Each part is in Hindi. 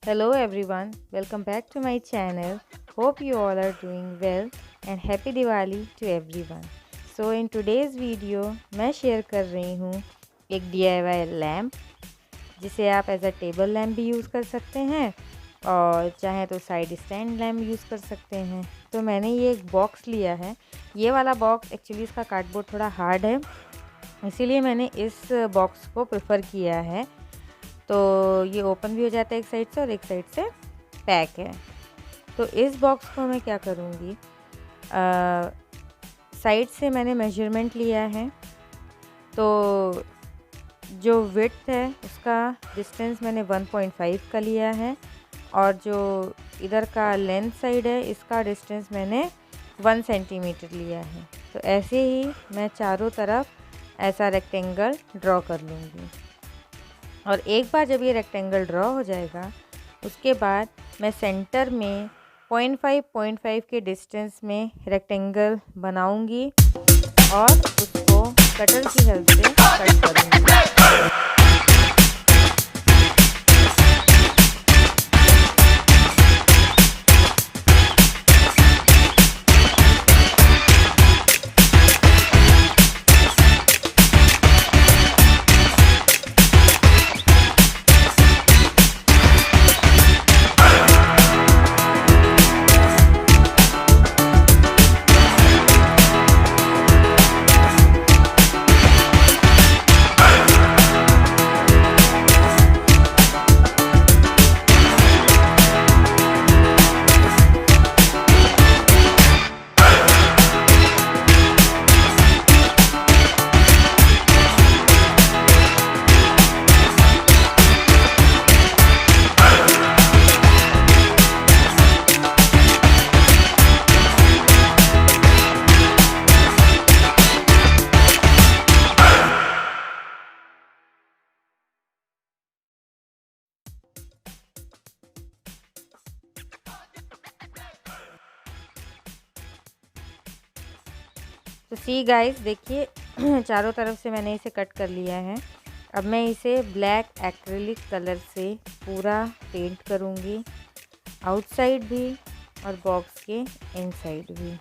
Hello everyone, welcome back to my channel. Hope you all are doing well and happy Diwali to everyone. So in today's video मैं शेयर कर रही हूँ एक DIY लैम्प जिसे आप एज अ टेबल लैम्प भी यूज़ कर सकते हैं और चाहे तो साइड स्टैंड लैम्प यूज़ कर सकते हैं। तो मैंने ये एक बॉक्स लिया है। ये वाला बॉक्स एक्चुअली इसका कार्डबोर्ड थोड़ा हार्ड है, इसीलिए मैंने इस बॉक्स को प्रेफर किया है। तो ये ओपन भी हो जाता है एक साइड से और एक साइड से पैक है। तो इस बॉक्स को मैं क्या करूँगी, साइड से मैंने मेजरमेंट लिया है। तो जो विड्थ है उसका डिस्टेंस मैंने 1.5 का लिया है और जो इधर का लेंथ साइड है इसका डिस्टेंस मैंने 1 सेंटीमीटर लिया है। तो ऐसे ही मैं चारों तरफ ऐसा रेक्टेंगल ड्रॉ कर लूँगी और एक बार जब ये रेक्टेंगल ड्रॉ हो जाएगा उसके बाद मैं सेंटर में 0.5 के डिस्टेंस में रेक्टेंगल बनाऊंगी और उसको कटर की हेल्प से कट करूंगी। तो सी गाइस देखिए चारों तरफ से मैंने इसे कट कर लिया है। अब मैं इसे ब्लैक एक्रिलिक कलर से पूरा पेंट करूँगी, आउटसाइड भी और बॉक्स के इनसाइड भी।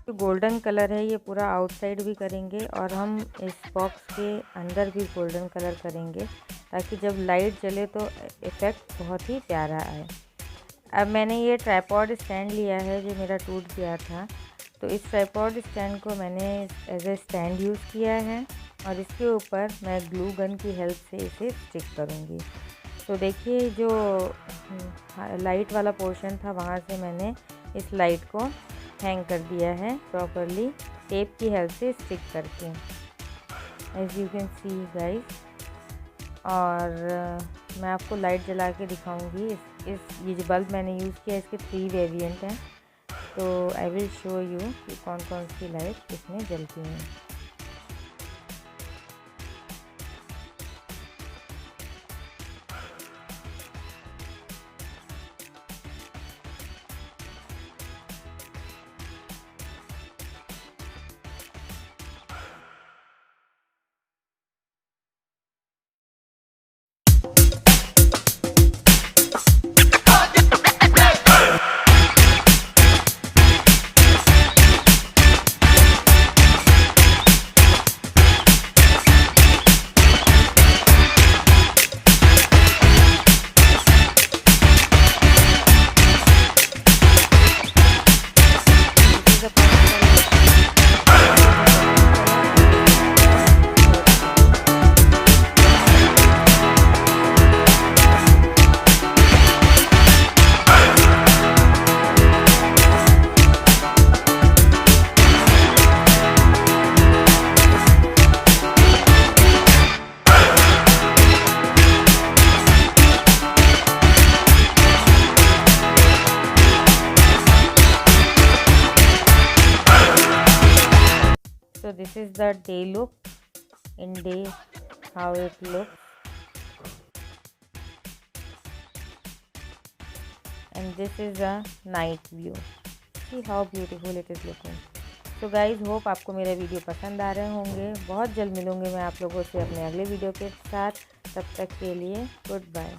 तो गोल्डन कलर है, ये पूरा आउटसाइड भी करेंगे और हम इस बॉक्स के अंदर भी गोल्डन कलर करेंगे ताकि जब लाइट जले तो इफ़ेक्ट बहुत ही प्यारा आए। अब मैंने ये ट्राइपॉड स्टैंड लिया है जो मेरा टूट गया था। तो इस ट्राइपॉड स्टैंड को मैंने एज ए स्टैंड यूज़ किया है और इसके ऊपर मैं ग्लू गन की हेल्प से इसे स्टिक करूँगी। तो देखिए जो लाइट वाला पोर्शन था वहाँ से मैंने इस लाइट को हैंग कर दिया है प्रॉपरली टेप की हेल्प से स्टिक करके, as you can see guys. और मैं आपको लाइट जला के दिखाऊंगी। ये जो बल्ब मैंने यूज़ किया इसके 3 वेरिएंट हैं, तो आई विल शो यू कि कौन कौन सी लाइट इसमें जलती हैं। this is the day look. In day, how it looks, and this is a night view. See how beautiful it is looking. तो गाइज़ होप आपको मेरा वीडियो पसंद आ रहे होंगे। बहुत जल्द मिलूँगी मैं आप लोगों से अपने अगले वीडियो के साथ। तब तक के लिए गुड बाय।